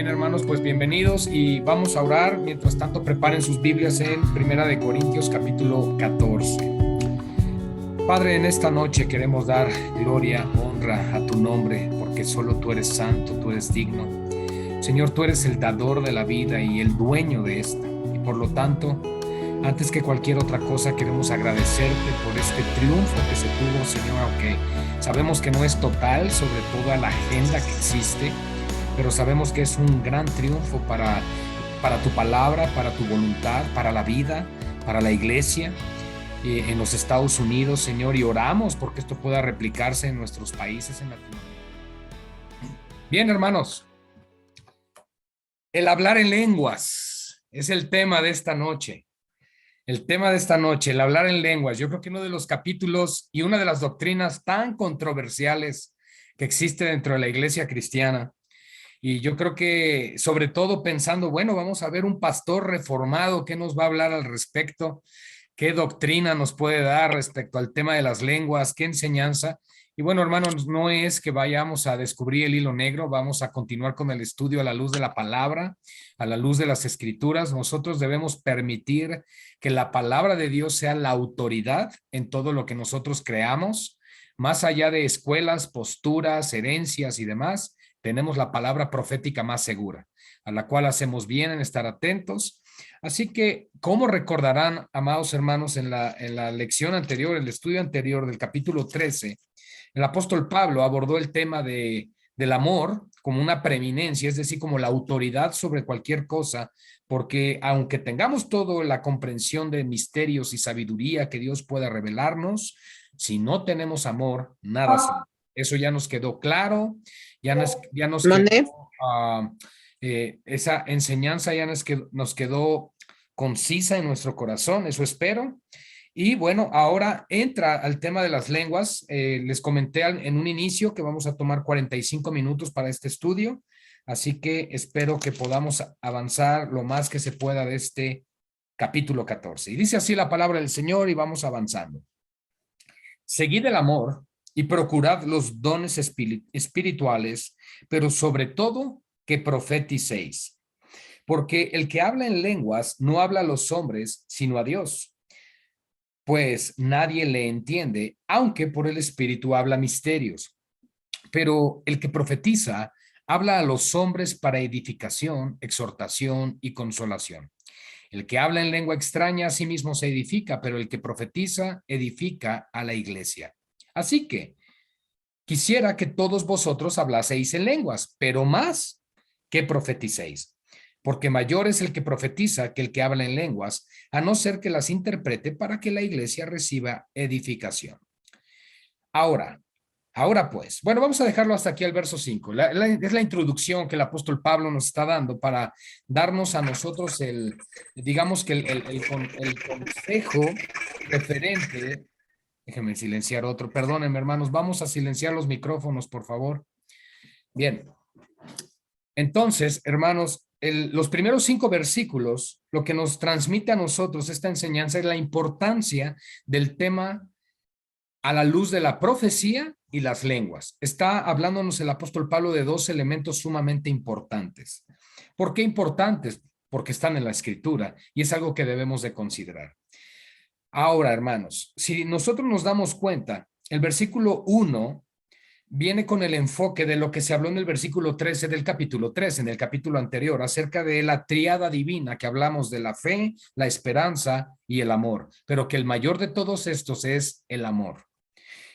Bien, hermanos, pues bienvenidos y vamos a orar. Mientras tanto, preparen sus Biblias en Primera de Corintios, capítulo 14. Padre, en esta noche queremos dar gloria, honra a tu nombre, porque solo tú eres santo, tú eres digno. Señor, tú eres el dador de la vida y el dueño de esta. Y por lo tanto, antes que cualquier otra cosa, queremos agradecerte por este triunfo que se tuvo, Señor, aunque sabemos que no es total sobre toda la agenda que existe, pero sabemos que es un gran triunfo para tu palabra, para tu voluntad, para la vida, para la iglesia en los Estados Unidos, Señor, y oramos porque esto pueda replicarse en nuestros países en Latinoamérica. Bien, hermanos, el hablar en lenguas es el tema de esta noche. El tema de esta noche, el hablar en lenguas. Yo creo que uno de los capítulos y una de las doctrinas tan controversiales que existe dentro de la iglesia cristiana. Y yo creo que sobre todo pensando, bueno, vamos a ver un pastor reformado, ¿qué nos va a hablar al respecto? ¿Qué doctrina nos puede dar respecto al tema de las lenguas? ¿Qué enseñanza? Y bueno, hermanos, no es que vayamos a descubrir el hilo negro, vamos a continuar con el estudio a la luz de la palabra, a la luz de las escrituras. Nosotros debemos permitir que la palabra de Dios sea la autoridad en todo lo que nosotros creamos, más allá de escuelas, posturas, herencias y demás. Tenemos la palabra profética más segura, a la cual hacemos bien en estar atentos. Así que, ¿cómo recordarán, amados hermanos, en la lección anterior, el estudio anterior del capítulo 13, el apóstol Pablo abordó el tema del amor como una preeminencia, es decir, como la autoridad sobre cualquier cosa, porque aunque tengamos toda la comprensión de misterios y sabiduría que Dios pueda revelarnos, si no tenemos amor, nada será. Eso ya nos quedó claro, ya nos quedó, ¿Mande? esa enseñanza ya nos quedó concisa en nuestro corazón, eso espero. Y bueno, ahora entra al tema de las lenguas. Les comenté en un inicio que vamos a tomar 45 minutos para este estudio, así que espero que podamos avanzar lo más que se pueda de este capítulo 14. Y dice así la palabra del Señor y vamos avanzando. Seguid el amor y procurad los dones espirituales, pero sobre todo que profeticéis. Porque el que habla en lenguas no habla a los hombres, sino a Dios, pues nadie le entiende, aunque por el Espíritu habla misterios. Pero el que profetiza habla a los hombres para edificación, exhortación y consolación. El que habla en lengua extraña a sí mismo se edifica, pero el que profetiza edifica a la iglesia. Así que quisiera que todos vosotros hablaseis en lenguas, pero más que profeticéis, porque mayor es el que profetiza que el que habla en lenguas, a no ser que las interprete para que la iglesia reciba edificación. Ahora pues, bueno, vamos a dejarlo hasta aquí al verso 5. Es la introducción que el apóstol Pablo nos está dando para darnos a nosotros digamos que el consejo referente. Déjenme silenciar otro. Perdónenme, hermanos, vamos a silenciar los micrófonos, por favor. Bien. Entonces, hermanos, los primeros 5 versículos, lo que nos transmite a nosotros esta enseñanza es la importancia del tema a la luz de la profecía y las lenguas. Está hablándonos el apóstol Pablo de 2 elementos sumamente importantes. ¿Por qué importantes? Porque están en la escritura y es algo que debemos de considerar. Ahora, hermanos, si nosotros nos damos cuenta, el versículo 1 viene con el enfoque de lo que se habló en el versículo 13 del capítulo 3, en el capítulo anterior, acerca de la tríada divina, que hablamos de la fe, la esperanza y el amor, pero que el mayor de todos estos es el amor.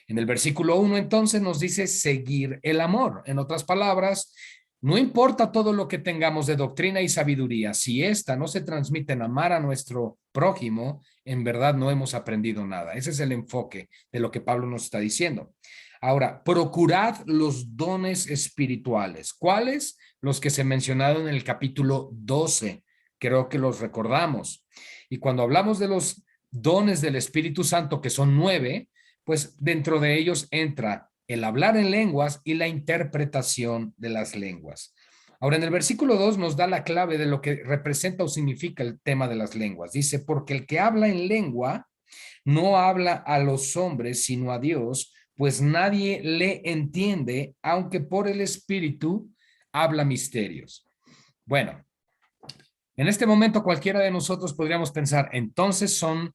En el versículo 1 entonces nos dice seguir el amor. En otras palabras, no importa todo lo que tengamos de doctrina y sabiduría, si esta no se transmite en amar a nuestro prójimo, en verdad no hemos aprendido nada. Ese es el enfoque de lo que Pablo nos está diciendo. Ahora, procurad los dones espirituales. ¿Cuáles? Los que se mencionaron en el capítulo 12. Creo que los recordamos. Y cuando hablamos de los dones del Espíritu Santo, que son 9, pues dentro de ellos entra el hablar en lenguas y la interpretación de las lenguas. Ahora, en el versículo 2 nos da la clave de lo que representa o significa el tema de las lenguas. Dice, porque el que habla en lengua no habla a los hombres, sino a Dios, pues nadie le entiende, aunque por el Espíritu habla misterios. Bueno, en este momento cualquiera de nosotros podríamos pensar, entonces son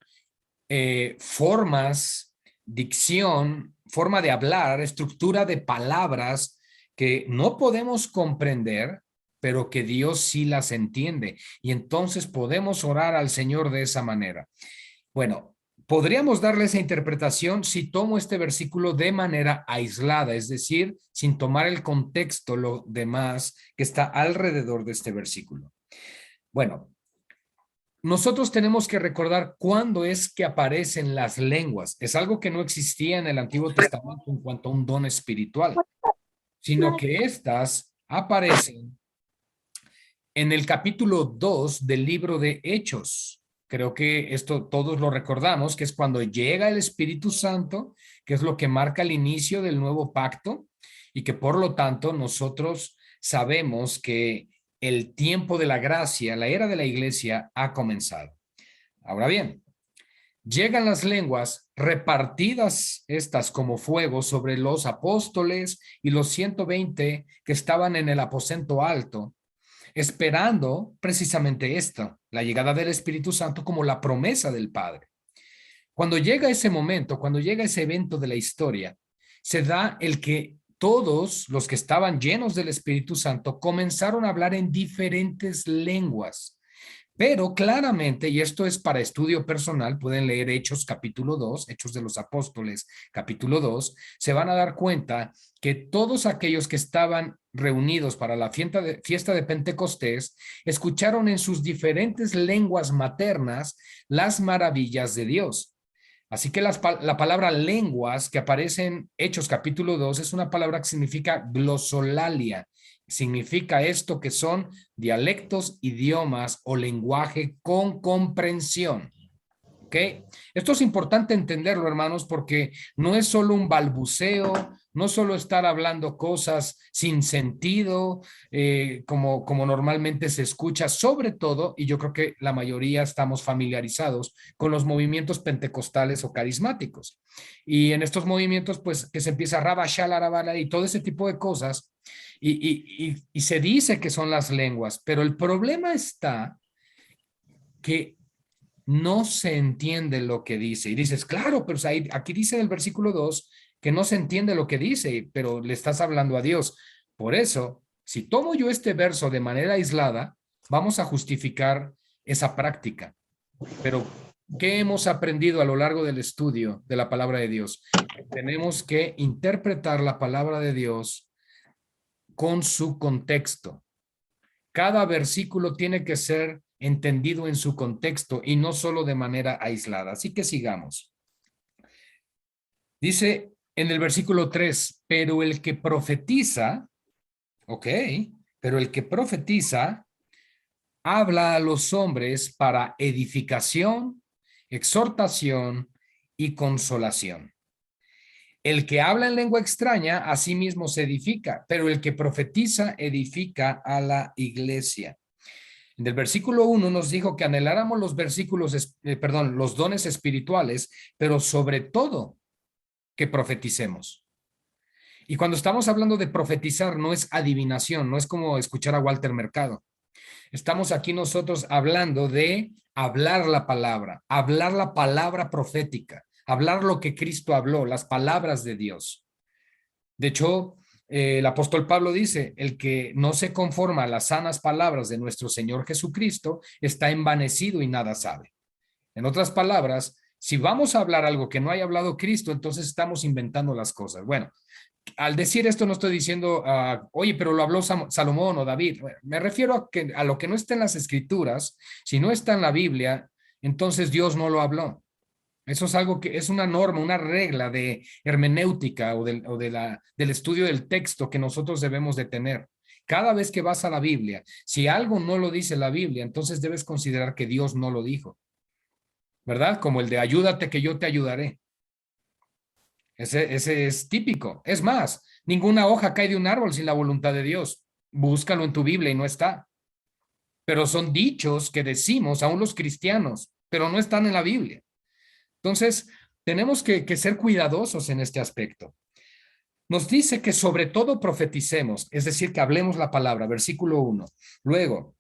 formas, dicción, forma de hablar, estructura de palabras que no podemos comprender, pero que Dios sí las entiende. Y entonces podemos orar al Señor de esa manera. Bueno, podríamos darle esa interpretación si tomo este versículo de manera aislada, es decir, sin tomar el contexto, lo demás que está alrededor de este versículo. Bueno, nosotros tenemos que recordar cuándo es que aparecen las lenguas. Es algo que no existía en el Antiguo Testamento en cuanto a un don espiritual, sino que éstas aparecen en el capítulo 2 del libro de Hechos. Creo que esto todos lo recordamos, que es cuando llega el Espíritu Santo, que es lo que marca el inicio del nuevo pacto y que por lo tanto nosotros sabemos que el tiempo de la gracia, la era de la iglesia ha comenzado. Ahora bien, llegan las lenguas repartidas estas como fuego sobre los apóstoles y los 120 que estaban en el aposento alto, esperando precisamente esto, la llegada del Espíritu Santo como la promesa del Padre. Cuando llega ese momento, cuando llega ese evento de la historia, se da el que todos los que estaban llenos del Espíritu Santo comenzaron a hablar en diferentes lenguas. Pero claramente, y esto es para estudio personal, pueden leer Hechos capítulo 2, Hechos de los Apóstoles capítulo 2, se van a dar cuenta que todos aquellos que estaban reunidos para la fiesta de Pentecostés escucharon en sus diferentes lenguas maternas las maravillas de Dios. Así que la palabra lenguas que aparece en Hechos capítulo 2 es una palabra que significa glosolalia. Significa esto que son dialectos, idiomas o lenguaje con comprensión. ¿Ok? Esto es importante entenderlo, hermanos, porque no es solo un balbuceo, no solo estar hablando cosas sin sentido, como normalmente se escucha, sobre todo, y yo creo que la mayoría estamos familiarizados con los movimientos pentecostales o carismáticos. Y en estos movimientos, pues, que se empieza raba, shala, rabala, y todo ese tipo de cosas, y se dice que son las lenguas, pero el problema está que no se entiende lo que dice. Y dices, claro, pero aquí dice en el versículo 2 que no se entiende lo que dice, pero le estás hablando a Dios. Por eso, si tomo yo este verso de manera aislada, vamos a justificar esa práctica. Pero, ¿qué hemos aprendido a lo largo del estudio de la palabra de Dios? Tenemos que interpretar la palabra de Dios con su contexto. Cada versículo tiene que ser entendido en su contexto y no solo de manera aislada. Así que sigamos. Dice en el versículo 3, pero el que profetiza, ok, pero el que profetiza habla a los hombres para edificación, exhortación y consolación. El que habla en lengua extraña a sí mismo se edifica, pero el que profetiza edifica a la iglesia. En el versículo 1 nos dijo que anheláramos los dones espirituales, pero sobre todo que profeticemos. Y cuando estamos hablando de profetizar, no es adivinación, no es como escuchar a Walter Mercado. Estamos aquí nosotros hablando de hablar la palabra profética, hablar lo que Cristo habló, las palabras de Dios. De hecho, el apóstol Pablo dice, el que no se conforma a las sanas palabras de nuestro Señor Jesucristo está envanecido y nada sabe. En otras palabras, si vamos a hablar algo que no haya hablado Cristo, entonces estamos inventando las cosas. Bueno, al decir esto no estoy diciendo, oye, pero lo habló Salomón o David. Me refiero a lo que no está en las escrituras. Si no está en la Biblia, entonces Dios no lo habló. Eso es algo que es una norma, una regla de hermenéutica del estudio del texto que nosotros debemos de tener. Cada vez que vas a la Biblia, si algo no lo dice la Biblia, entonces debes considerar que Dios no lo dijo, ¿verdad? Como el de ayúdate que yo te ayudaré. Ese es típico. Es más, ninguna hoja cae de un árbol sin la voluntad de Dios. Búscalo en tu Biblia y no está. Pero son dichos que decimos aún los cristianos, pero no están en la Biblia. Entonces, tenemos que ser cuidadosos en este aspecto. Nos dice que sobre todo profeticemos, es decir, que hablemos la palabra, versículo 1. Luego,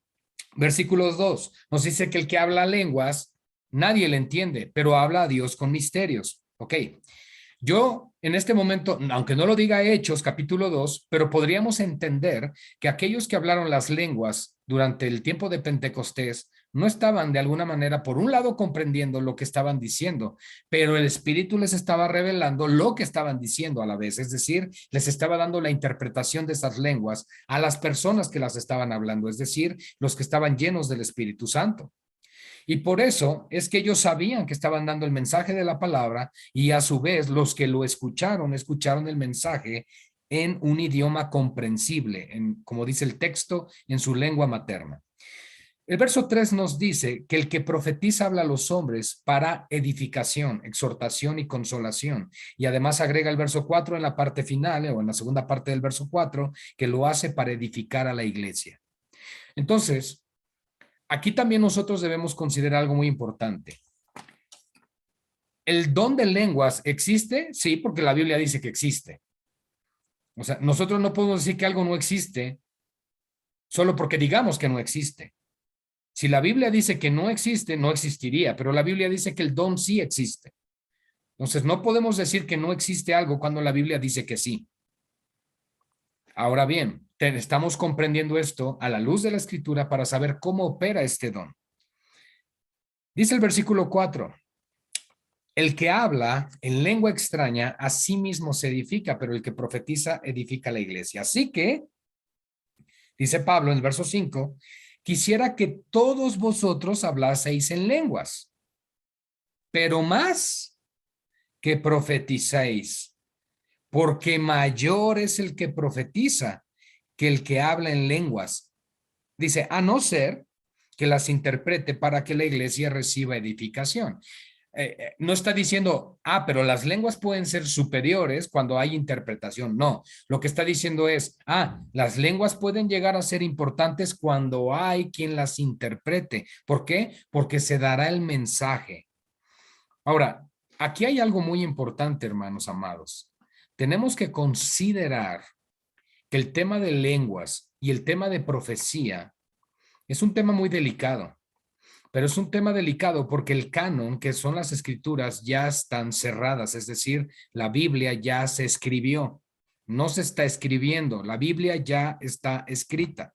versículo 2, nos dice que el que habla lenguas, nadie le entiende, pero habla a Dios con misterios. Ok, yo en este momento, aunque no lo diga Hechos capítulo 2, pero podríamos entender que aquellos que hablaron las lenguas durante el tiempo de Pentecostés no estaban de alguna manera, por un lado, comprendiendo lo que estaban diciendo, pero el Espíritu les estaba revelando lo que estaban diciendo a la vez, es decir, les estaba dando la interpretación de esas lenguas a las personas que las estaban hablando, es decir, los que estaban llenos del Espíritu Santo. Y por eso es que ellos sabían que estaban dando el mensaje de la palabra y a su vez los que lo escucharon, escucharon el mensaje en un idioma comprensible, como dice el texto, en su lengua materna. El verso 3 nos dice que el que profetiza habla a los hombres para edificación, exhortación y consolación. Y además agrega el verso 4 en la parte final o en la segunda parte del verso 4 que lo hace para edificar a la iglesia. Entonces, aquí también nosotros debemos considerar algo muy importante. ¿El don de lenguas existe? Sí, porque la Biblia dice que existe. O sea, nosotros no podemos decir que algo no existe solo porque digamos que no existe. Si la Biblia dice que no existe, no existiría, pero la Biblia dice que el don sí existe. Entonces, no podemos decir que no existe algo cuando la Biblia dice que sí. Ahora bien, estamos comprendiendo esto a la luz de la Escritura para saber cómo opera este don. Dice el versículo 4. El que habla en lengua extraña a sí mismo se edifica, pero el que profetiza edifica la iglesia. Así que, dice Pablo en el verso 5, quisiera que todos vosotros hablaseis en lenguas, pero más que profeticéis, porque mayor es el que profetiza que el que habla en lenguas. Dice, a no ser que las interprete para que la iglesia reciba edificación. No está diciendo, pero las lenguas pueden ser superiores cuando hay interpretación. No, lo que está diciendo es, las lenguas pueden llegar a ser importantes cuando hay quien las interprete. ¿Por qué? Porque se dará el mensaje. Ahora, aquí hay algo muy importante, hermanos amados. Tenemos que considerar que el tema de lenguas y el tema de profecía es un tema muy delicado. Pero es un tema delicado porque el canon, que son las escrituras, ya están cerradas, es decir, la Biblia ya se escribió, no se está escribiendo, la Biblia ya está escrita.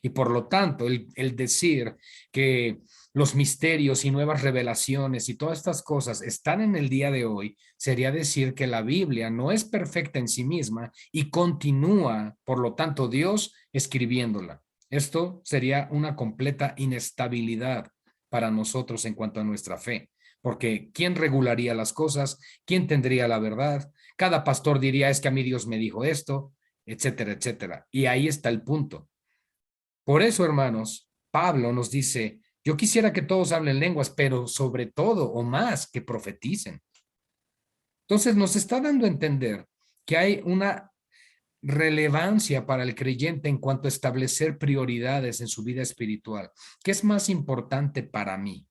Y por lo tanto, el decir que los misterios y nuevas revelaciones y todas estas cosas están en el día de hoy, sería decir que la Biblia no es perfecta en sí misma y continúa, por lo tanto, Dios escribiéndola. Esto sería una completa inestabilidad para nosotros en cuanto a nuestra fe, porque ¿quién regularía las cosas? ¿Quién tendría la verdad? Cada pastor diría, es que a mí Dios me dijo esto, etcétera, etcétera. Y ahí está el punto. Por eso, hermanos, Pablo nos dice, yo quisiera que todos hablen lenguas, pero sobre todo o más que profeticen. Entonces nos está dando a entender que hay una relevancia para el creyente en cuanto a establecer prioridades en su vida espiritual. ¿Qué es más importante para mí?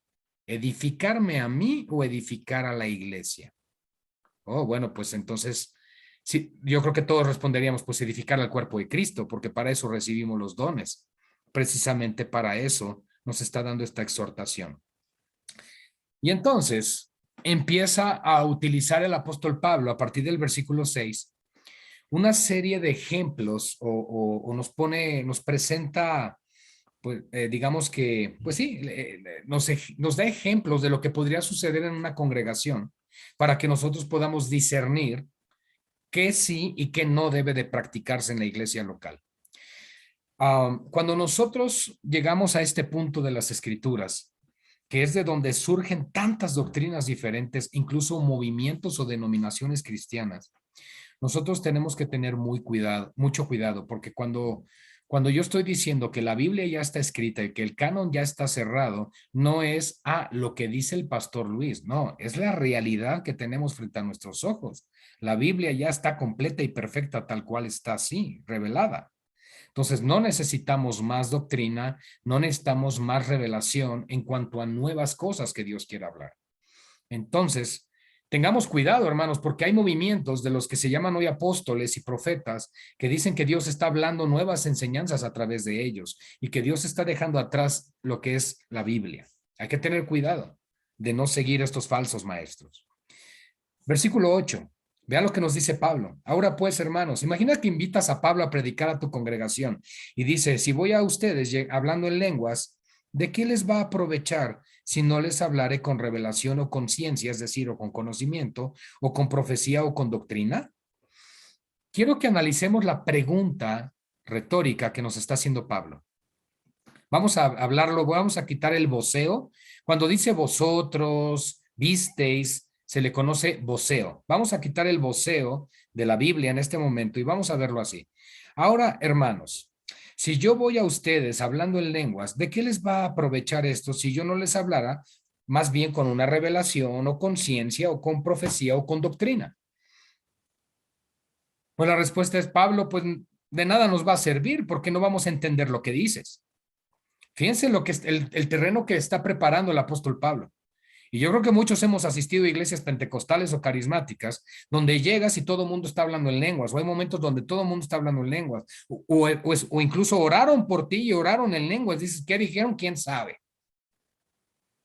¿Edificarme a mí o edificar a la iglesia? Oh, bueno, pues entonces, sí, yo creo que todos responderíamos, pues edificar al cuerpo de Cristo, porque para eso recibimos los dones. Precisamente para eso nos está dando esta exhortación. Y entonces empieza a utilizar el apóstol Pablo a partir del versículo 6 una serie de ejemplos o nos presenta, pues, digamos que, pues sí, nos da ejemplos de lo que podría suceder en una congregación para que nosotros podamos discernir qué sí y qué no debe de practicarse en la iglesia local. Cuando nosotros llegamos a este punto de las escrituras, que es de donde surgen tantas doctrinas diferentes, incluso movimientos o denominaciones cristianas, nosotros tenemos que tener mucho cuidado, porque cuando yo estoy diciendo que la Biblia ya está escrita y que el canon ya está cerrado, no es lo que dice el pastor Luis, no, es la realidad que tenemos frente a nuestros ojos. La Biblia ya está completa y perfecta tal cual está así, revelada. Entonces, no necesitamos más doctrina, no necesitamos más revelación en cuanto a nuevas cosas que Dios quiere hablar. Entonces, Tengamos cuidado, hermanos, porque hay movimientos de los que se llaman hoy apóstoles y profetas que dicen que Dios está hablando nuevas enseñanzas a través de ellos y que Dios está dejando atrás lo que es la Biblia. Hay que tener cuidado de no seguir estos falsos maestros. Versículo 8. Vean lo que nos dice Pablo. Ahora pues, hermanos, imagina que invitas a Pablo a predicar a tu congregación y dice, si voy a ustedes hablando en lenguas, ¿de qué les va a aprovechar si no les hablaré con revelación o con ciencia, es decir, o con conocimiento, o con profecía o con doctrina? Quiero que analicemos la pregunta retórica que nos está haciendo Pablo. Vamos a hablarlo, vamos a quitar el voceo. Cuando dice vosotros, visteis, se le conoce voceo. Vamos a quitar el voceo de la Biblia en este momento y vamos a verlo así. Ahora, hermanos, si yo voy a ustedes hablando en lenguas, ¿de qué les va a aprovechar esto si yo no les hablara más bien con una revelación o con ciencia o con profecía o con doctrina? Pues la respuesta es, Pablo, pues de nada nos va a servir porque no vamos a entender lo que dices. Fíjense lo que es el terreno que está preparando el apóstol Pablo. Y yo creo que muchos hemos asistido a iglesias pentecostales o carismáticas donde llegas y todo el mundo está hablando en lenguas, o hay momentos donde todo el mundo está hablando en lenguas, o incluso oraron por ti y oraron en lenguas. Dices, ¿qué dijeron? ¿Quién sabe?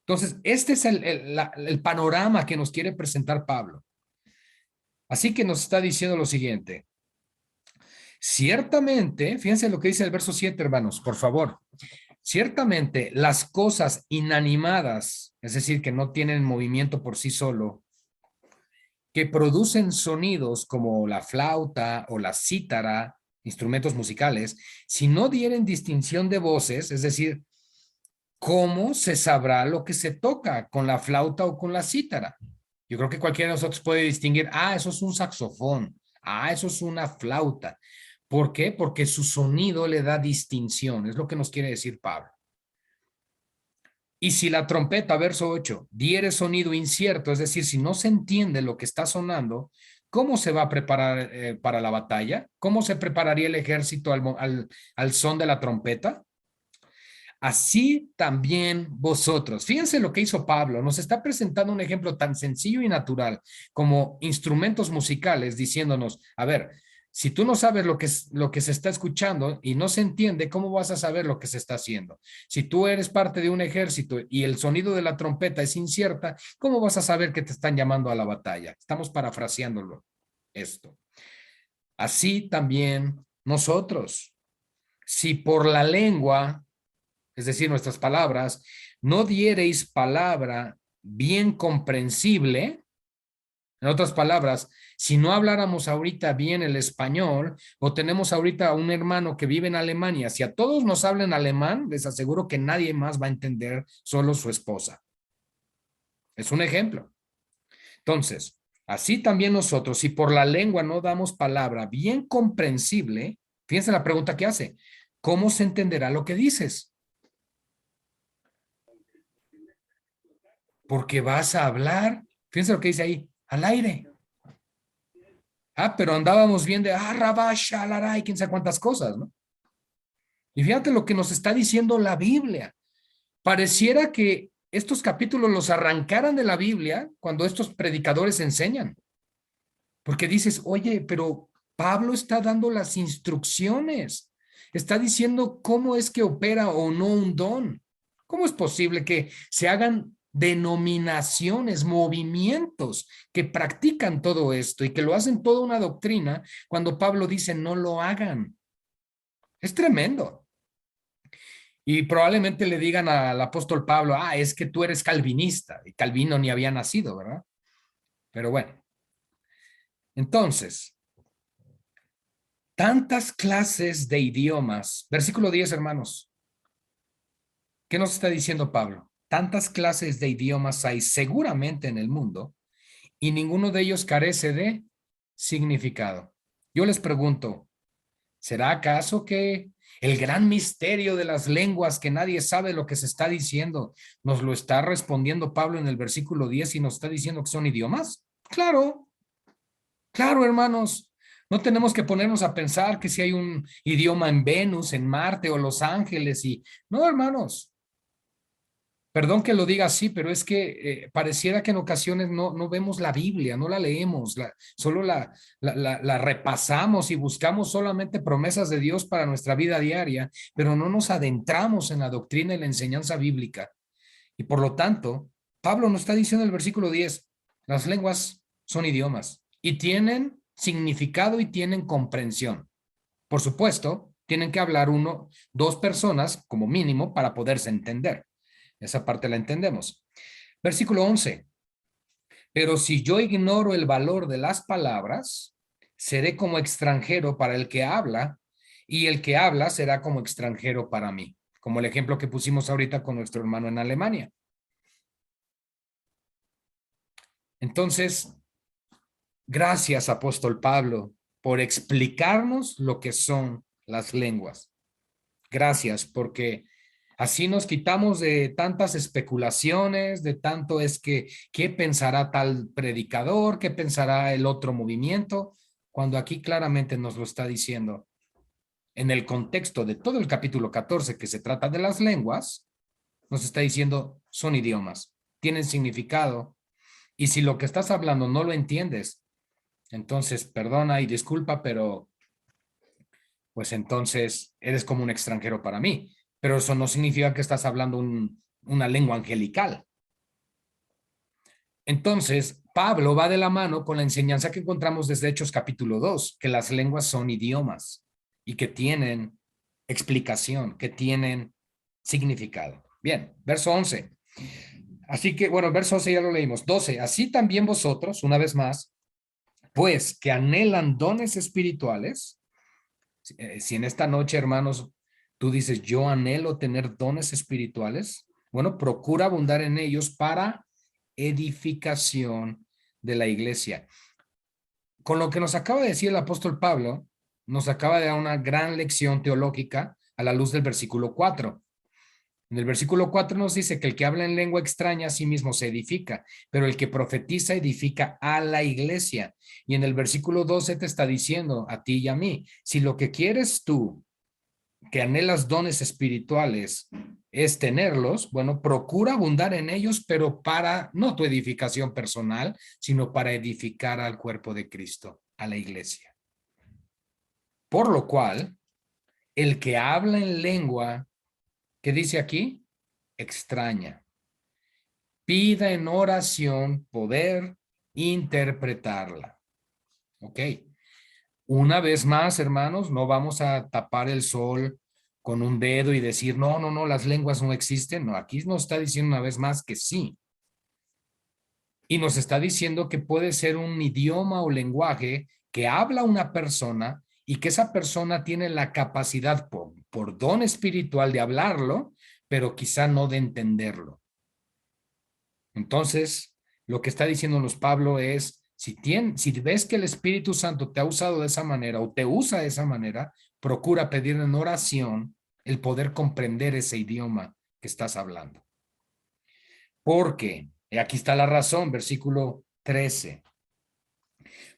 Entonces, este es el panorama que nos quiere presentar Pablo. Así que nos está diciendo lo siguiente. Ciertamente, fíjense lo que dice el verso 7, hermanos, por favor. Ciertamente, las cosas inanimadas, es decir, que no tienen movimiento por sí solo, que producen sonidos como la flauta o la cítara, instrumentos musicales, si no dieren distinción de voces, es decir, ¿cómo se sabrá lo que se toca con la flauta o con la cítara? Yo creo que cualquiera de nosotros puede distinguir, eso es un saxofón, eso es una flauta. ¿Por qué? Porque su sonido le da distinción, es lo que nos quiere decir Pablo. Y si la trompeta, verso 8, diere sonido incierto, es decir, si no se entiende lo que está sonando, ¿cómo se va a preparar para la batalla? ¿Cómo se prepararía el ejército al son de la trompeta? Así también vosotros. Fíjense lo que hizo Pablo. Nos está presentando un ejemplo tan sencillo y natural como instrumentos musicales, diciéndonos, a ver, si tú no sabes lo que se está escuchando y no se entiende, ¿cómo vas a saber lo que se está haciendo? Si tú eres parte de un ejército y el sonido de la trompeta es incierta, ¿cómo vas a saber que te están llamando a la batalla? Estamos parafraseándolo esto. Así también nosotros. Si por la lengua, es decir, nuestras palabras, no diereis palabra bien comprensible, en otras palabras, si no habláramos ahorita bien el español, o tenemos ahorita a un hermano que vive en Alemania, si a todos nos hablan alemán, les aseguro que nadie más va a entender, solo su esposa. Es un ejemplo. Entonces, así también nosotros, si por la lengua no damos palabra bien comprensible, fíjense la pregunta que hace, ¿cómo se entenderá lo que dices? Porque vas a hablar, fíjense lo que dice ahí, al aire. Pero andábamos bien de, rabasha, laray, quién sabe cuántas cosas, ¿no? Y fíjate lo que nos está diciendo la Biblia. Pareciera que estos capítulos los arrancaran de la Biblia cuando estos predicadores enseñan. Porque dices, oye, pero Pablo está dando las instrucciones. Está diciendo cómo es que opera o no un don. ¿Cómo es posible que se hagan denominaciones, movimientos que practican todo esto y que lo hacen toda una doctrina cuando Pablo dice no lo hagan? Es tremendo. Y probablemente le digan al apóstol Pablo, es que tú eres calvinista, y Calvino ni había nacido, ¿verdad? Pero bueno, entonces, tantas clases de idiomas. Versículo 10, hermanos. ¿Qué nos está diciendo Pablo? Tantas clases de idiomas hay seguramente en el mundo y ninguno de ellos carece de significado. Yo les pregunto, ¿será acaso que el gran misterio de las lenguas que nadie sabe lo que se está diciendo nos lo está respondiendo Pablo en el versículo 10 y nos está diciendo que son idiomas? Claro, claro, hermanos. No tenemos que ponernos a pensar que si hay un idioma en Venus, en Marte o Los Ángeles y no, hermanos. Perdón que lo diga así, pero es que pareciera que en ocasiones no vemos la Biblia, no la leemos, solo la repasamos y buscamos solamente promesas de Dios para nuestra vida diaria, pero no nos adentramos en la doctrina y la enseñanza bíblica. Y por lo tanto, Pablo nos está diciendo en el versículo 10, las lenguas son idiomas y tienen significado y tienen comprensión. Por supuesto, tienen que hablar dos personas como mínimo para poderse entender. Esa parte la entendemos. Versículo 11. Pero si yo ignoro el valor de las palabras, seré como extranjero para el que habla, y el que habla será como extranjero para mí, como el ejemplo que pusimos ahorita con nuestro hermano en Alemania. Entonces, gracias, apóstol Pablo, por explicarnos lo que son las lenguas. Gracias, porque así nos quitamos de tantas especulaciones, de tanto es que, ¿qué pensará tal predicador? ¿Qué pensará el otro movimiento? Cuando aquí claramente nos lo está diciendo. En el contexto de todo el capítulo 14 que se trata de las lenguas, nos está diciendo, son idiomas, tienen significado. Y si lo que estás hablando no lo entiendes, entonces perdona y disculpa, pero pues entonces eres como un extranjero para mí. Pero eso no significa que estás hablando una lengua angelical. Entonces, Pablo va de la mano con la enseñanza que encontramos desde Hechos capítulo 2, que las lenguas son idiomas y que tienen explicación, que tienen significado. Bien, verso 11. Así que, bueno, verso 11 ya lo leímos. 12. Así también vosotros, una vez más, pues que anhelan dones espirituales. Si en esta noche, hermanos, tú dices, yo anhelo tener dones espirituales, bueno, procura abundar en ellos para edificación de la iglesia. Con lo que nos acaba de decir el apóstol Pablo, nos acaba de dar una gran lección teológica a la luz del versículo 4. En el versículo 4 nos dice que el que habla en lengua extraña a sí mismo se edifica, pero el que profetiza edifica a la iglesia. Y en el versículo 12 te está diciendo a ti y a mí, si lo que quieres tú, que anhelas dones espirituales, es tenerlos, bueno, procura abundar en ellos, pero para no tu edificación personal, sino para edificar al cuerpo de Cristo, a la iglesia. Por lo cual, el que habla en lengua, ¿qué dice aquí? Extraña. Pida en oración poder interpretarla. Ok. Una vez más, hermanos, no vamos a tapar el sol con un dedo y decir, no, las lenguas no existen. No, aquí nos está diciendo una vez más que sí. Y nos está diciendo que puede ser un idioma o lenguaje que habla una persona y que esa persona tiene la capacidad por don espiritual de hablarlo, pero quizá no de entenderlo. Entonces, lo que está diciéndonos Pablo es, si ves que el Espíritu Santo te ha usado de esa manera o te usa de esa manera, procura pedir en oración el poder comprender ese idioma que estás hablando. Porque, y aquí está la razón, versículo 13.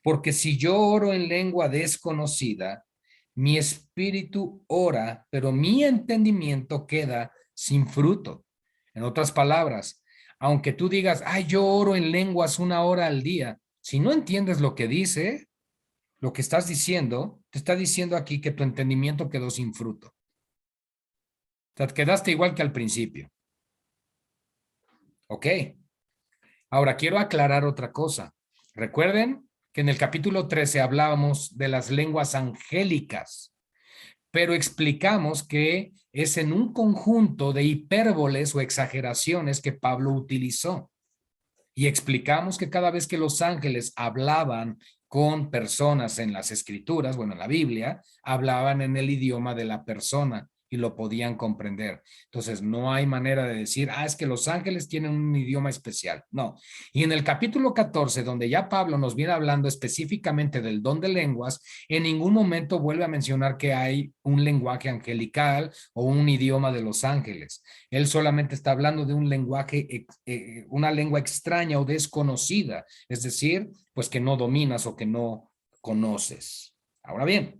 Porque si yo oro en lengua desconocida, mi espíritu ora, pero mi entendimiento queda sin fruto. En otras palabras, aunque tú digas, ay, yo oro en lenguas 1 hora al día, si no entiendes lo que dice, lo que estás diciendo, te está diciendo aquí que tu entendimiento quedó sin fruto. O sea, te quedaste igual que al principio. Ok. Ahora quiero aclarar otra cosa. Recuerden que en el capítulo 13 hablábamos de las lenguas angélicas, pero explicamos que es en un conjunto de hipérboles o exageraciones que Pablo utilizó. Y explicamos que cada vez que los ángeles hablaban con personas en las escrituras, bueno, en la Biblia, hablaban en el idioma de la persona y lo podían comprender. Entonces, no hay manera de decir, es que los ángeles tienen un idioma especial. No. Y en el capítulo 14, donde ya Pablo nos viene hablando específicamente del don de lenguas, en ningún momento vuelve a mencionar que hay un lenguaje angelical o un idioma de los ángeles. Él solamente está hablando de un lenguaje, una lengua extraña o desconocida, es decir, pues que no dominas o que no conoces. Ahora bien,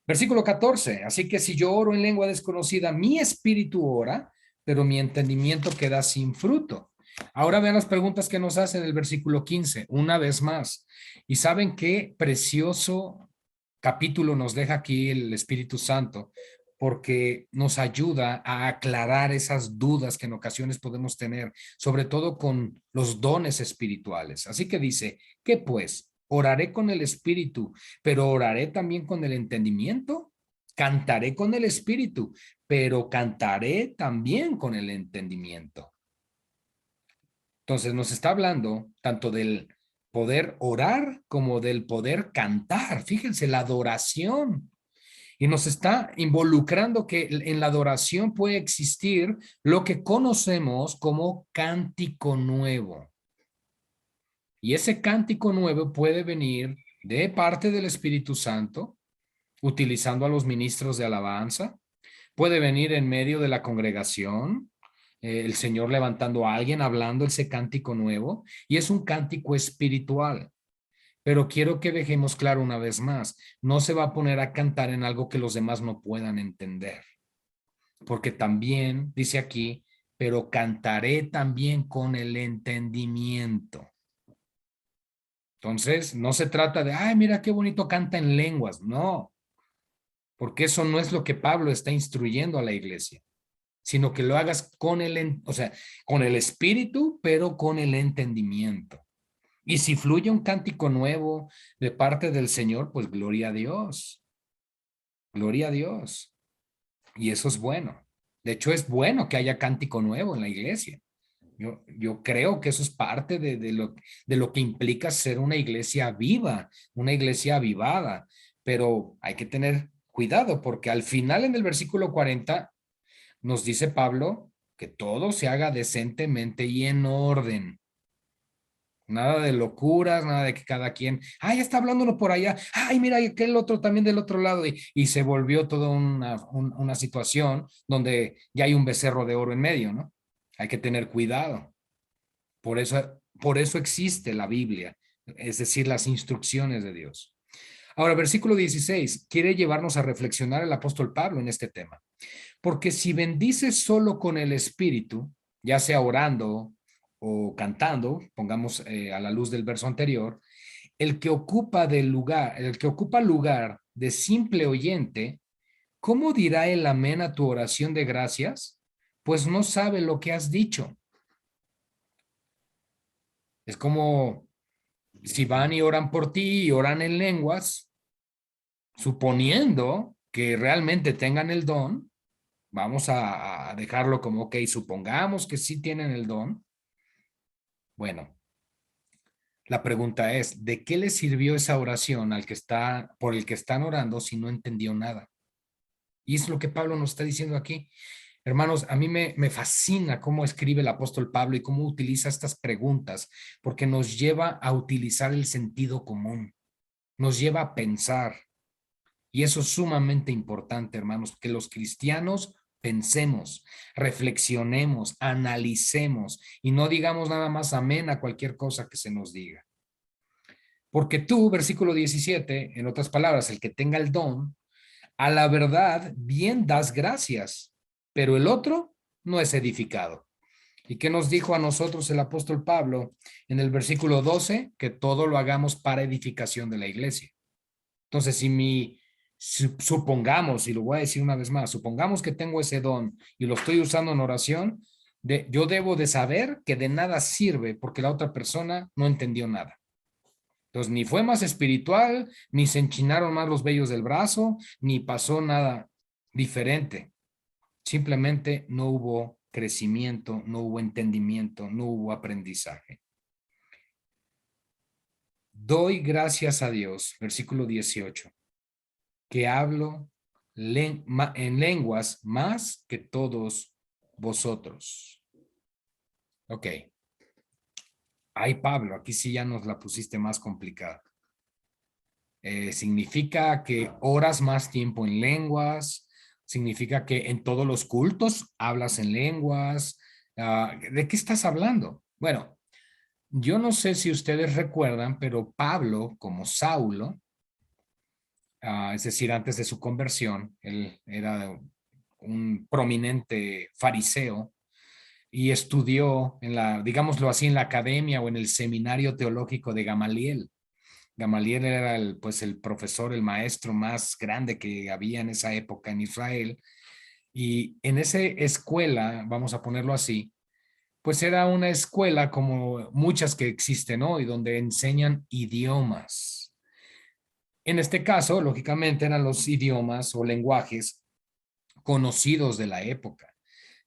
versículo 14, así que si yo oro en lengua desconocida, mi espíritu ora, pero mi entendimiento queda sin fruto. Ahora vean las preguntas que nos hace en el versículo 15, una vez más. ¿Y saben qué precioso capítulo nos deja aquí el Espíritu Santo? Porque nos ayuda a aclarar esas dudas que en ocasiones podemos tener, sobre todo con los dones espirituales. Así que dice, ¿qué pues? Oraré con el Espíritu, pero oraré también con el entendimiento. Cantaré con el Espíritu, pero cantaré también con el entendimiento. Entonces nos está hablando tanto del poder orar como del poder cantar. Fíjense, la adoración. Y nos está involucrando que en la adoración puede existir lo que conocemos como cántico nuevo. Y ese cántico nuevo puede venir de parte del Espíritu Santo, utilizando a los ministros de alabanza, puede venir en medio de la congregación, el Señor levantando a alguien, hablando ese cántico nuevo, y es un cántico espiritual. Pero quiero que dejemos claro una vez más, no se va a poner a cantar en algo que los demás no puedan entender, porque también dice aquí, pero cantaré también con el entendimiento. Entonces, no se trata de, ay, mira qué bonito canta en lenguas, no, porque eso no es lo que Pablo está instruyendo a la iglesia, sino que lo hagas con o sea, con el espíritu, pero con el entendimiento. Y si fluye un cántico nuevo de parte del Señor, pues gloria a Dios, gloria a Dios. Y eso es bueno. De hecho, es bueno que haya cántico nuevo en la iglesia. Yo creo que eso es parte de lo que implica ser una iglesia viva, una iglesia avivada, pero hay que tener cuidado porque al final en el versículo 40 nos dice Pablo que todo se haga decentemente y en orden. Nada de locuras, nada de que cada quien, ay, está hablándolo por allá, ay, mira, y aquel otro también del otro lado, y se volvió toda una situación donde ya hay un becerro de oro en medio, ¿no? Hay que tener cuidado. Por eso existe la Biblia, es decir, las instrucciones de Dios. Ahora, versículo 16, quiere llevarnos a reflexionar el apóstol Pablo en este tema. Porque si bendices solo con el Espíritu, ya sea orando o cantando, pongamos a la luz del verso anterior, el que ocupa lugar de simple oyente, ¿cómo dirá el amén a tu oración de gracias? Pues no sabe lo que has dicho. Es como si van y oran por ti y oran en lenguas, suponiendo que realmente tengan el don, vamos a dejarlo como, ok, supongamos que sí tienen el don. Bueno, la pregunta es, ¿de qué le sirvió esa oración por el que están orando si no entendió nada? Y es lo que Pablo nos está diciendo aquí. Hermanos, a mí me fascina cómo escribe el apóstol Pablo y cómo utiliza estas preguntas, porque nos lleva a utilizar el sentido común, nos lleva a pensar. Y eso es sumamente importante, hermanos, que los cristianos pensemos, reflexionemos, analicemos y no digamos nada más amén a cualquier cosa que se nos diga. Porque tú, versículo 17, en otras palabras, el que tenga el don, a la verdad bien das gracias, pero el otro no es edificado. ¿Y qué nos dijo a nosotros el apóstol Pablo en el versículo 12? Que todo lo hagamos para edificación de la iglesia. Entonces, supongamos, y lo voy a decir una vez más, supongamos que tengo ese don y lo estoy usando en oración, yo debo de saber que de nada sirve porque la otra persona no entendió nada. Entonces, ni fue más espiritual, ni se enchinaron más los vellos del brazo, ni pasó nada diferente. Simplemente no hubo crecimiento, no hubo entendimiento, no hubo aprendizaje. Doy gracias a Dios, versículo 18, que hablo en lenguas más que todos vosotros. Ok. Ay, Pablo, aquí sí ya nos la pusiste más complicada. Significa que oras más tiempo en lenguas, significa que en todos los cultos hablas en lenguas. ¿De qué estás hablando? Bueno, yo no sé si ustedes recuerdan, pero Pablo, como Saulo, es decir, antes de su conversión, él era un prominente fariseo, y estudió en la, digámoslo así, en la academia o en el seminario teológico de Gamaliel. Gamaliel era pues el profesor, el maestro más grande que había en esa época en Israel. Y en esa escuela, vamos a ponerlo así, pues era una escuela como muchas que existen hoy, donde enseñan idiomas. En este caso, lógicamente, eran los idiomas o lenguajes conocidos de la época.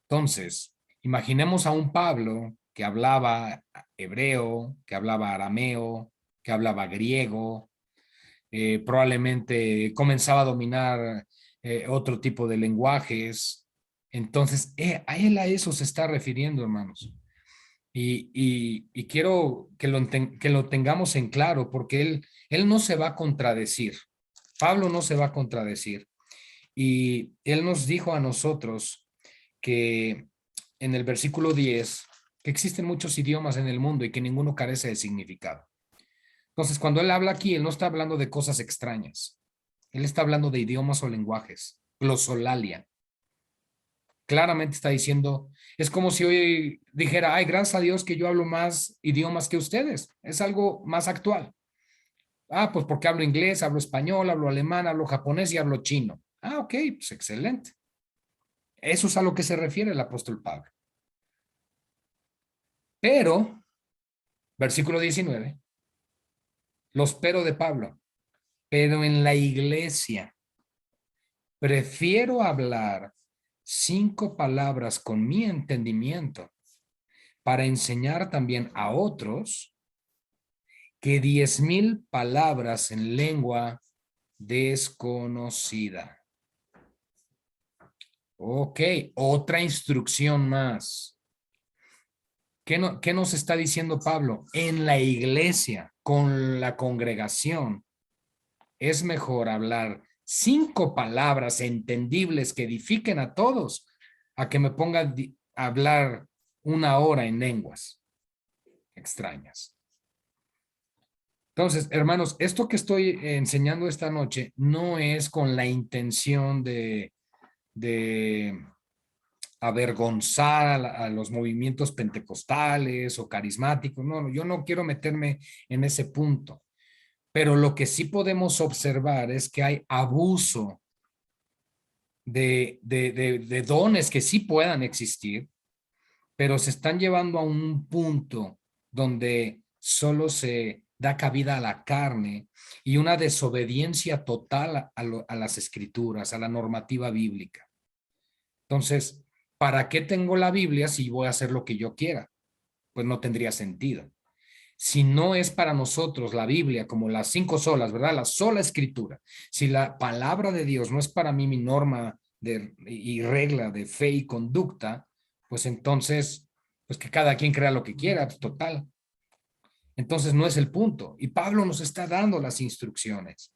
Entonces, imaginemos a un Pablo que hablaba hebreo, que hablaba arameo, que hablaba griego, probablemente comenzaba a dominar otro tipo de lenguajes. Entonces, a él a eso se está refiriendo, hermanos. Y quiero que lo tengamos en claro, porque él no se va a contradecir. Pablo no se va a contradecir. Y él nos dijo a nosotros que en el versículo 10 que existen muchos idiomas en el mundo y que ninguno carece de significado. Entonces, cuando él habla aquí, él no está hablando de cosas extrañas. Él está hablando de idiomas o lenguajes, glosolalia. Claramente está diciendo, es como si hoy dijera, ay, gracias a Dios que yo hablo más idiomas que ustedes. Es algo más actual. Ah, pues porque hablo inglés, hablo español, hablo alemán, hablo japonés y hablo chino. Ah, ok, pues excelente. Eso es a lo que se refiere el apóstol Pablo. Pero, versículo 19, los pero de Pablo, pero en la iglesia prefiero hablar 5 palabras con mi entendimiento para enseñar también a otros que 10,000 palabras en lengua desconocida. Ok, otra instrucción más. ¿Qué nos está diciendo Pablo? En la iglesia, con la congregación, es mejor hablar 5 palabras entendibles que edifiquen a todos a que me ponga a hablar 1 hora en lenguas extrañas. Entonces, hermanos, esto que estoy enseñando esta noche no es con la intención de avergonzar a los movimientos pentecostales o carismáticos. No, yo no quiero meterme en ese punto. Pero lo que sí podemos observar es que hay abuso de dones que sí puedan existir, pero se están llevando a un punto donde solo se da cabida a la carne y una desobediencia total a las escrituras, a la normativa bíblica. Entonces, ¿para qué tengo la Biblia si voy a hacer lo que yo quiera? Pues no tendría sentido. Si no es para nosotros la Biblia como las 5 solas, ¿verdad? La sola escritura. Si la palabra de Dios no es para mí mi norma y regla de fe y conducta, pues entonces, pues que cada quien crea lo que quiera, pues total. Entonces no es el punto. Y Pablo nos está dando las instrucciones.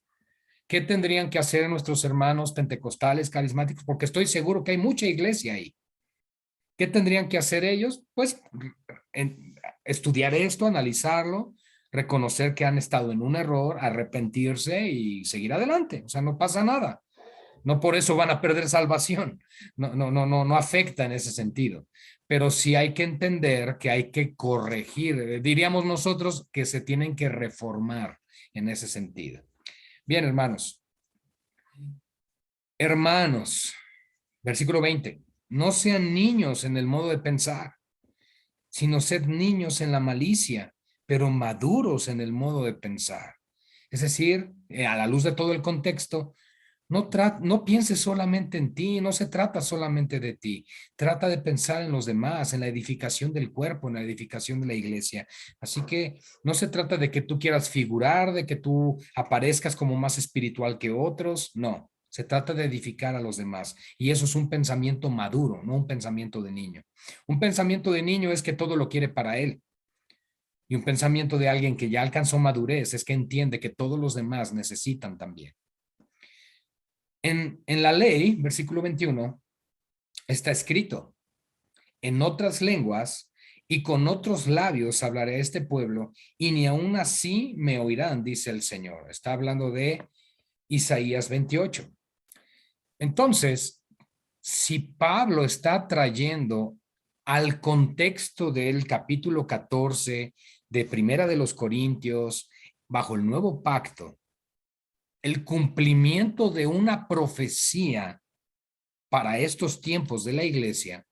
¿Qué tendrían que hacer nuestros hermanos pentecostales, carismáticos? Porque estoy seguro que hay mucha iglesia ahí. ¿Qué tendrían que hacer ellos? Pues estudiar esto, analizarlo, reconocer que han estado en un error, arrepentirse y seguir adelante. O sea, no pasa nada. No por eso van a perder salvación. No afecta en ese sentido. Pero sí hay que entender que hay que corregir. Diríamos nosotros que se tienen que reformar en ese sentido. Bien, hermanos. Hermanos, versículo 20. No sean niños en el modo de pensar, sino sed niños en la malicia, pero maduros en el modo de pensar. Es decir, a la luz de todo el contexto, no pienses solamente en ti, no se trata solamente de ti, trata de pensar en los demás, en la edificación del cuerpo, en la edificación de la iglesia. Así que no se trata de que tú quieras figurar, de que tú aparezcas como más espiritual que otros, no. Se trata de edificar a los demás. Y eso es un pensamiento maduro, no un pensamiento de niño. Un pensamiento de niño es que todo lo quiere para él. Y un pensamiento de alguien que ya alcanzó madurez es que entiende que todos los demás necesitan también. En la ley, versículo 21, está escrito, en otras lenguas y con otros labios hablaré a este pueblo y ni aun así me oirán, dice el Señor. Está hablando de Isaías 28. Entonces, si Pablo está trayendo al contexto del capítulo 14 de Primera de los Corintios, bajo el nuevo pacto, el cumplimiento de una profecía para estos tiempos de la iglesia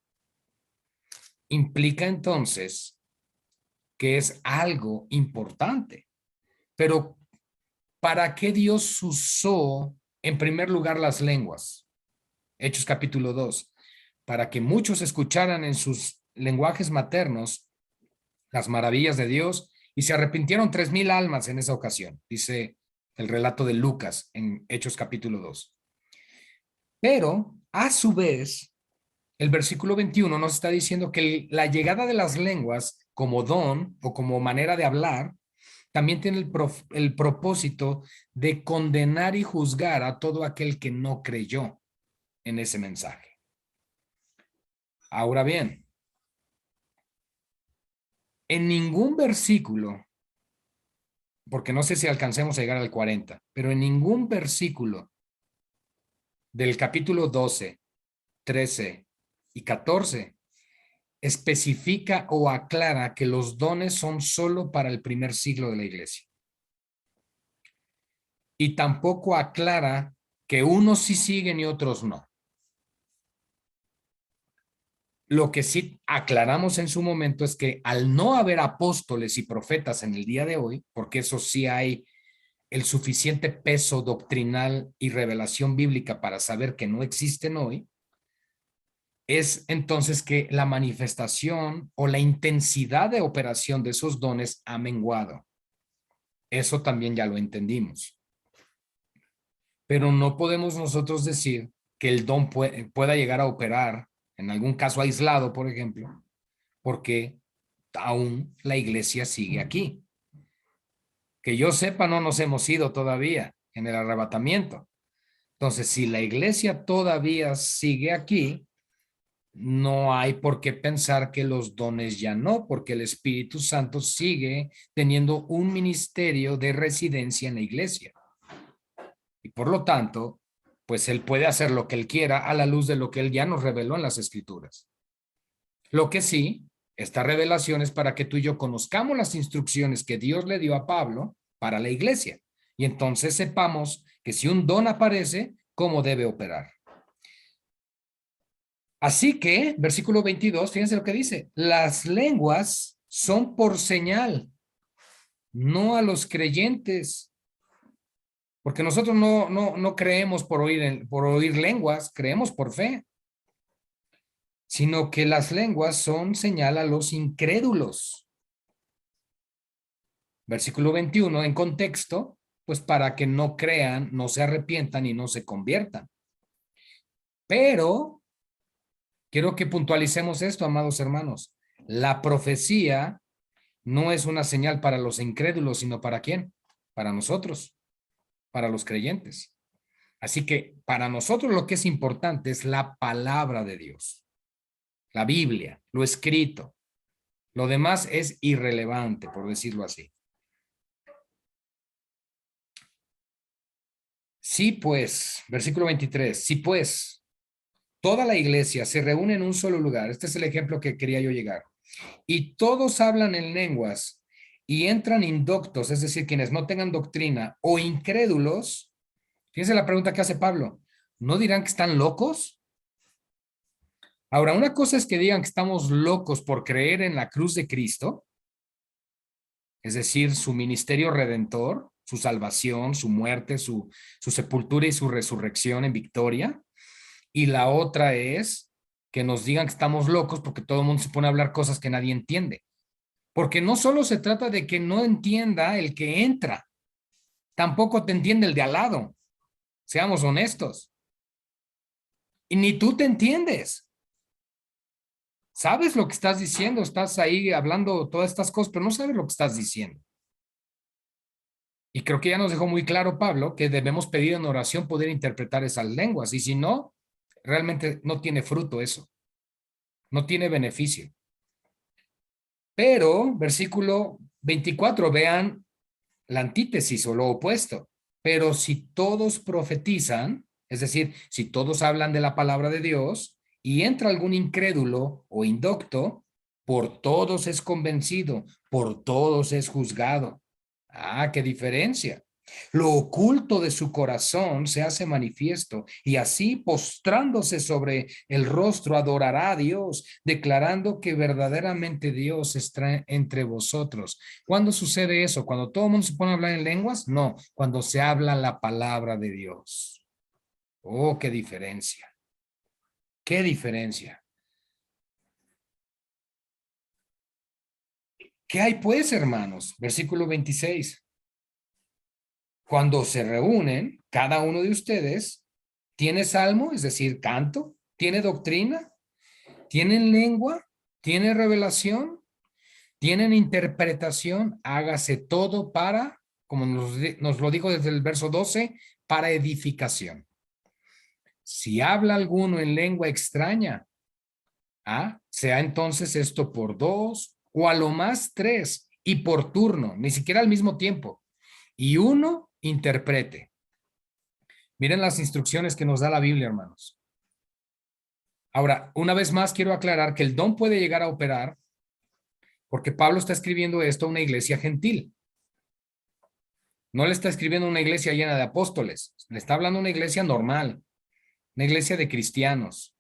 implica entonces que es algo importante. Pero ¿para qué Dios usó en primer lugar las lenguas? Hechos capítulo 2. Para que muchos escucharan en sus lenguajes maternos las maravillas de Dios, y se arrepintieron 3,000 almas en esa ocasión, dice el relato de Lucas en Hechos capítulo 2. Pero a su vez, el versículo 21 nos está diciendo que la llegada de las lenguas como don o como manera de hablar también tiene el propósito de condenar y juzgar a todo aquel que no creyó en ese mensaje. Ahora bien, en ningún versículo, porque no sé si alcancemos a llegar al 40, pero en ningún versículo del capítulo 12, 13 y 14 especifica o aclara que los dones son solo para el primer siglo de la iglesia. Y tampoco aclara que unos sí siguen y otros no. Lo que sí aclaramos en su momento es que al no haber apóstoles y profetas en el día de hoy, porque eso sí hay el suficiente peso doctrinal y revelación bíblica para saber que no existen hoy, es entonces que la manifestación o la intensidad de operación de esos dones ha menguado. Eso también ya lo entendimos. Pero no podemos nosotros decir que el don pueda llegar a operar en algún caso aislado, por ejemplo, porque aún la iglesia sigue aquí. Que yo sepa, no nos hemos ido todavía en el arrebatamiento. Entonces, si la iglesia todavía sigue aquí, no hay por qué pensar que los dones ya no, porque el Espíritu Santo sigue teniendo un ministerio de residencia en la iglesia. Y por lo tanto, pues él puede hacer lo que él quiera a la luz de lo que él ya nos reveló en las Escrituras. Lo que sí, esta revelación es para que tú y yo conozcamos las instrucciones que Dios le dio a Pablo para la iglesia. Y entonces sepamos que si un don aparece, ¿cómo debe operar? Así que, versículo 22, fíjense lo que dice, las lenguas son por señal, no a los creyentes, porque nosotros no creemos por oír lenguas, creemos por fe, sino que las lenguas son señal a los incrédulos. Versículo 21, en contexto, pues para que no crean, no se arrepientan y no se conviertan. Pero quiero que puntualicemos esto, amados hermanos. La profecía no es una señal para los incrédulos, sino ¿para quién? Para nosotros, para los creyentes. Así que para nosotros lo que es importante es la palabra de Dios, la Biblia, lo escrito. Lo demás es irrelevante, por decirlo así. Sí, pues, versículo 23, sí, pues, toda la iglesia se reúne en un solo lugar. Este es el ejemplo que quería yo llegar. Y todos hablan en lenguas y entran indoctos, es decir, quienes no tengan doctrina o incrédulos. Fíjense la pregunta que hace Pablo. ¿No dirán que están locos? Ahora, una cosa es que digan que estamos locos por creer en la cruz de Cristo, es decir, su ministerio redentor, su salvación, su muerte, su sepultura y su resurrección en victoria. Y la otra es que nos digan que estamos locos porque todo el mundo se pone a hablar cosas que nadie entiende. Porque no solo se trata de que no entienda el que entra, tampoco te entiende el de al lado. Seamos honestos. Y ni tú te entiendes. Sabes lo que estás diciendo, estás ahí hablando todas estas cosas, pero no sabes lo que estás diciendo. Y creo que ya nos dejó muy claro Pablo que debemos pedir en oración poder interpretar esas lenguas. Y si no, realmente no tiene fruto eso. No tiene beneficio. Pero, versículo 24, vean la antítesis o lo opuesto. Pero si todos profetizan, es decir, si todos hablan de la palabra de Dios y entra algún incrédulo o indocto, por todos es convencido, por todos es juzgado. Ah, qué diferencia. Lo oculto de su corazón se hace manifiesto y así postrándose sobre el rostro adorará a Dios, declarando que verdaderamente Dios está entre vosotros. ¿Cuándo sucede eso? ¿Cuando todo el mundo se pone a hablar en lenguas? No, cuando se habla la palabra de Dios. Oh, qué diferencia. Qué diferencia. ¿Qué hay pues, hermanos? Versículo 26. Cuando se reúnen, cada uno de ustedes tiene salmo, es decir, canto, tiene doctrina, tienen lengua, tiene revelación, tienen interpretación, hágase todo para, como nos lo dijo desde el verso 12, para edificación. Si habla alguno en lengua extraña, sea entonces esto por dos o a lo más tres y por turno, ni siquiera al mismo tiempo, y uno interprete. Miren las instrucciones que nos da la Biblia, hermanos. Ahora, una vez más quiero aclarar que el don puede llegar a operar porque Pablo está escribiendo esto a una iglesia gentil. No le está escribiendo a una iglesia llena de apóstoles, le está hablando a una iglesia normal, una iglesia de cristianos,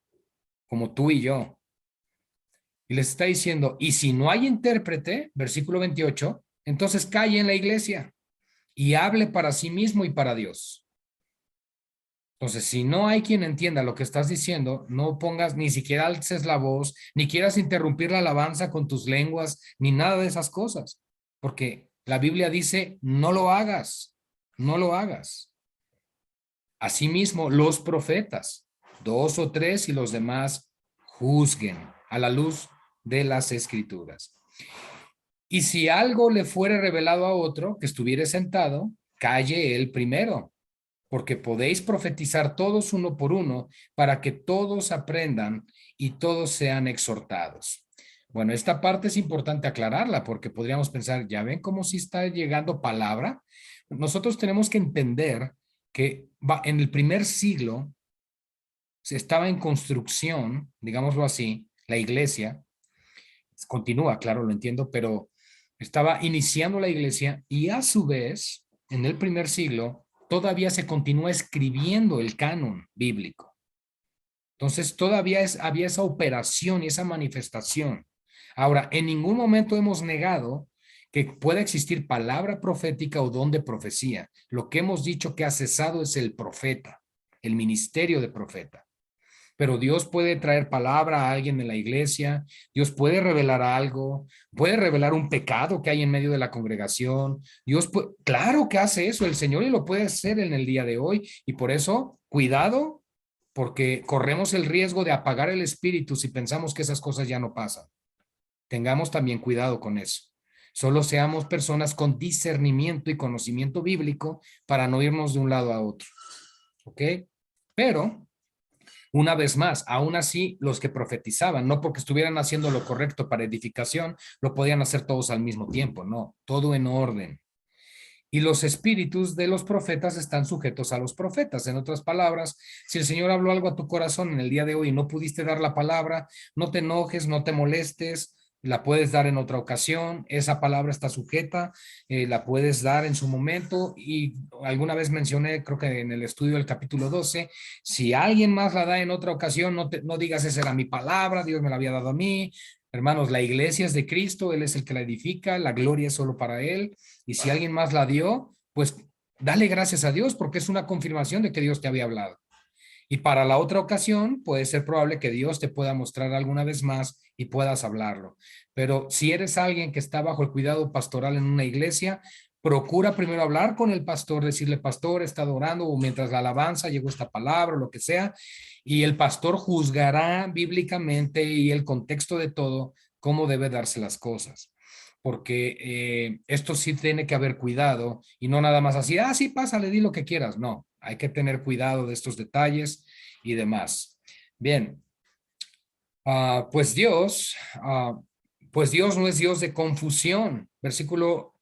como tú y yo. Y les está diciendo, y si no hay intérprete, versículo 28, entonces calle en la iglesia y hable para sí mismo y para Dios. Entonces, si no hay quien entienda lo que estás diciendo, no pongas, ni siquiera alces la voz, ni quieras interrumpir la alabanza con tus lenguas, ni nada de esas cosas, porque la Biblia dice, no lo hagas, no lo hagas. Asimismo, los profetas, dos o tres y los demás juzguen a la luz de las escrituras. Y si algo le fuere revelado a otro que estuviere sentado, calle él primero, porque podéis profetizar todos uno por uno para que todos aprendan y todos sean exhortados. Bueno, esta parte es importante aclararla porque podríamos pensar, ¿ya ven cómo si está llegando palabra? Nosotros tenemos que entender que en el primer siglo se estaba en construcción, digámoslo así, la iglesia, continúa, claro, lo entiendo, pero estaba iniciando la iglesia y a su vez, en el primer siglo, todavía se continúa escribiendo el canon bíblico. Entonces, todavía había esa operación y esa manifestación. Ahora, en ningún momento hemos negado que pueda existir palabra profética o don de profecía. Lo que hemos dicho que ha cesado es el profeta, el ministerio de profeta. Pero Dios puede traer palabra a alguien en la iglesia, Dios puede revelar algo, puede revelar un pecado que hay en medio de la congregación. Dios puede, claro que hace eso el Señor y lo puede hacer en el día de hoy. Y por eso, cuidado, porque corremos el riesgo de apagar el espíritu si pensamos que esas cosas ya no pasan. Tengamos también cuidado con eso. Solo seamos personas con discernimiento y conocimiento bíblico para no irnos de un lado a otro. ¿Ok? Pero una vez más, aún así, los que profetizaban, no porque estuvieran haciendo lo correcto para edificación, lo podían hacer todos al mismo tiempo, no, todo en orden. Y los espíritus de los profetas están sujetos a los profetas. En otras palabras, si el Señor habló algo a tu corazón en el día de hoy y no pudiste dar la palabra, no te enojes, no te molestes, la puedes dar en otra ocasión, esa palabra está sujeta, la puedes dar en su momento y alguna vez mencioné, creo que en el estudio del capítulo 12, si alguien más la da en otra ocasión, no digas esa era mi palabra, Dios me la había dado a mí. Hermanos, la iglesia es de Cristo, Él es el que la edifica, la gloria es solo para Él, y si alguien más la dio, pues dale gracias a Dios porque es una confirmación de que Dios te había hablado. Y para la otra ocasión puede ser probable que Dios te pueda mostrar alguna vez más y puedas hablarlo. Pero si eres alguien que está bajo el cuidado pastoral en una iglesia, procura primero hablar con el pastor, decirle, pastor, he estado orando o mientras la alabanza llegó esta palabra o lo que sea, y el pastor juzgará bíblicamente y el contexto de todo cómo debe darse las cosas. Porque esto sí tiene que haber cuidado y no nada más así, sí, pásale, di lo que quieras. No, hay que tener cuidado de estos detalles y demás. Bien, pues Dios no es Dios de confusión. Versículo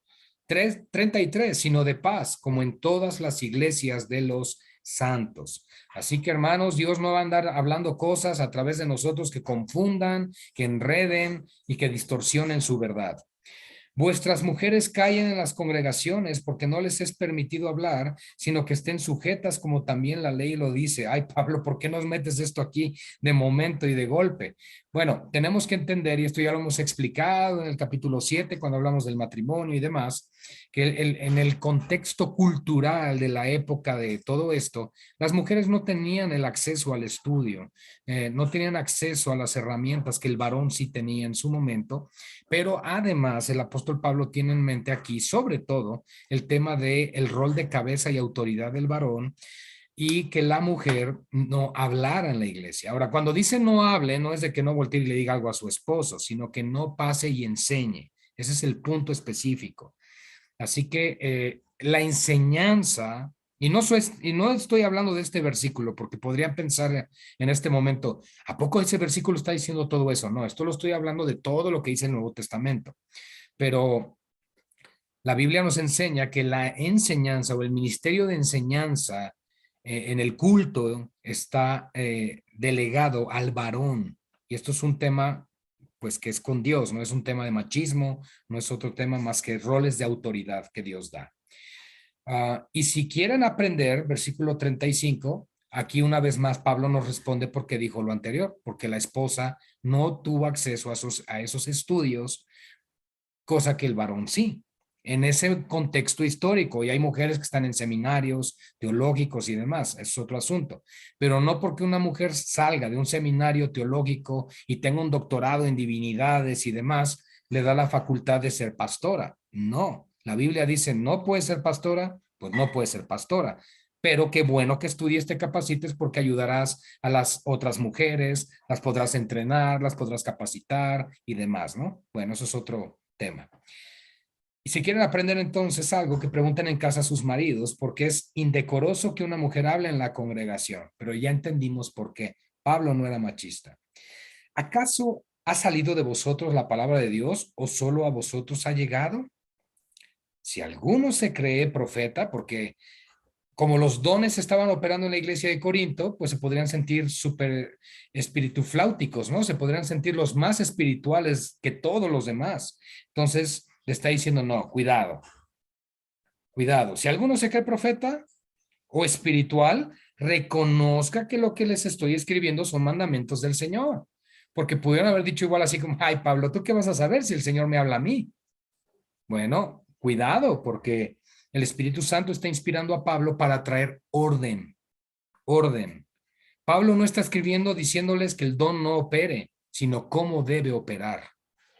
33, sino de paz, como en todas las iglesias de los santos. Así que, hermanos, Dios no va a andar hablando cosas a través de nosotros que confundan, que enreden y que distorsionen su verdad. Vuestras mujeres callen en las congregaciones porque no les es permitido hablar, sino que estén sujetas como también la ley lo dice. Ay, Pablo, ¿por qué nos metes esto aquí de momento y de golpe? Bueno, tenemos que entender, y esto ya lo hemos explicado en el capítulo 7, cuando hablamos del matrimonio y demás, que en el contexto cultural de la época de todo esto, las mujeres no tenían el acceso al estudio, no tenían acceso a las herramientas que el varón sí tenía en su momento, pero además el apóstol Pablo tiene en mente aquí, sobre todo, el tema del rol de cabeza y autoridad del varón y que la mujer no hablara en la iglesia. Ahora, cuando dice no hable, no es de que no voltee y le diga algo a su esposo, sino que no pase y enseñe. Ese es el punto específico. Así que la enseñanza, y no estoy hablando de este versículo, porque podrían pensar en este momento, ¿a poco ese versículo está diciendo todo eso? No, esto lo estoy hablando de todo lo que dice el Nuevo Testamento. Pero la Biblia nos enseña que la enseñanza o el ministerio de enseñanza en el culto está delegado al varón. Y esto es un tema pues que es con Dios, no es un tema de machismo, no es otro tema más que roles de autoridad que Dios da. Y si quieren aprender, versículo 35, aquí una vez más Pablo nos responde porque dijo lo anterior, porque la esposa no tuvo acceso a esos estudios, cosa que el varón sí, en ese contexto histórico, y hay mujeres que están en seminarios teológicos y demás, es otro asunto, pero no porque una mujer salga de un seminario teológico y tenga un doctorado en divinidades y demás, le da la facultad de ser pastora. No, la Biblia dice, no puede ser pastora, pues no puede ser pastora, pero qué bueno que estudies, te capacites porque ayudarás a las otras mujeres, las podrás entrenar, las podrás capacitar y demás, ¿no? Bueno, eso es otro tema. Y si quieren aprender entonces algo, que pregunten en casa a sus maridos, porque es indecoroso que una mujer hable en la congregación, pero ya entendimos por qué. Pablo no era machista. ¿Acaso ha salido de vosotros la palabra de Dios o solo a vosotros ha llegado? Si alguno se cree profeta, porque como los dones estaban operando en la iglesia de Corinto, pues se podrían sentir súper espiritufláuticos, ¿no? Se podrían sentir los más espirituales que todos los demás. Entonces, le está diciendo, no, cuidado, cuidado. Si alguno se cree profeta o espiritual, reconozca que lo que les estoy escribiendo son mandamientos del Señor. Porque pudieron haber dicho igual así como, ay, Pablo, ¿tú qué vas a saber si el Señor me habla a mí? Bueno, cuidado, porque el Espíritu Santo está inspirando a Pablo para traer orden, orden. Pablo no está escribiendo diciéndoles que el don no opere, sino cómo debe operar.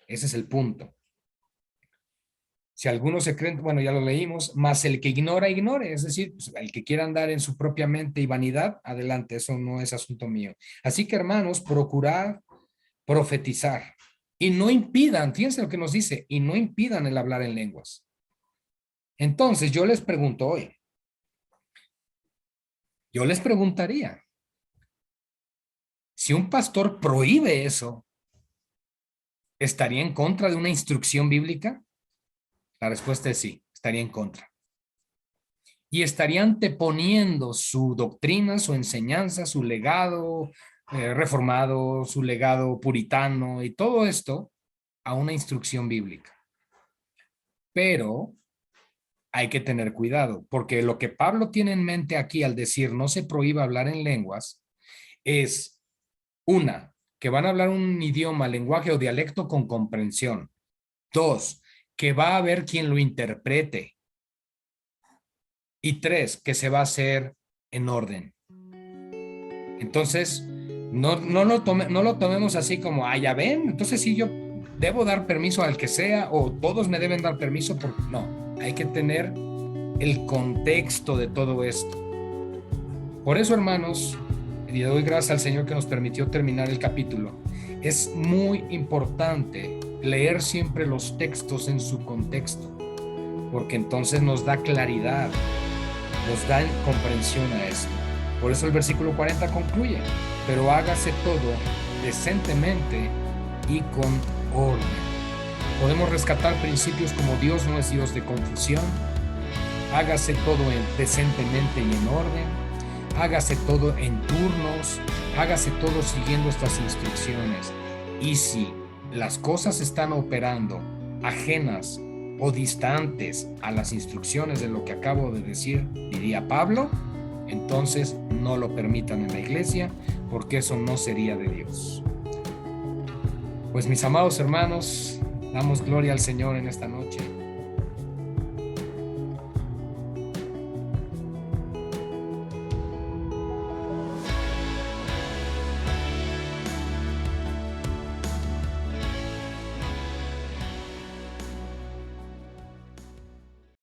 Ese es el punto. Si algunos se creen, bueno, ya lo leímos, más el que ignora, ignore. Es decir, pues, el que quiera andar en su propia mente y vanidad, adelante, eso no es asunto mío. Así que, hermanos, procurad profetizar y no impidan, fíjense lo que nos dice, y no impidan el hablar en lenguas. Entonces, yo les pregunto hoy, yo les preguntaría, si un pastor prohíbe eso, ¿estaría en contra de una instrucción bíblica? La respuesta es sí, estaría en contra. Y estaría anteponiendo su doctrina, su enseñanza, su legado reformado, su legado puritano y todo esto a una instrucción bíblica. Pero hay que tener cuidado, porque lo que Pablo tiene en mente aquí al decir no se prohíba hablar en lenguas es una, que van a hablar un idioma, lenguaje o dialecto con comprensión. Dos, que va a haber quien lo interprete. Y tres, que se va a hacer en orden. Entonces, no lo tomemos así como, ah, ya ven, entonces sí yo debo dar permiso al que sea o todos me deben dar permiso. No, hay que tener el contexto de todo esto. Por eso, hermanos, y le doy gracias al Señor que nos permitió terminar el capítulo. Es muy importante leer siempre los textos en su contexto, porque entonces nos da claridad, nos da comprensión a esto. Por eso el versículo 40 concluye, pero hágase todo decentemente y con orden. Podemos rescatar principios como Dios no es Dios de confusión, hágase todo decentemente y en orden. hágase todo en turnos, hágase todo siguiendo estas instrucciones. Y si las cosas están operando ajenas o distantes a las instrucciones de lo que acabo de decir, diría Pablo, entonces no lo permitan en la iglesia, porque eso no sería de Dios. Pues mis amados hermanos, damos gloria al Señor en esta noche.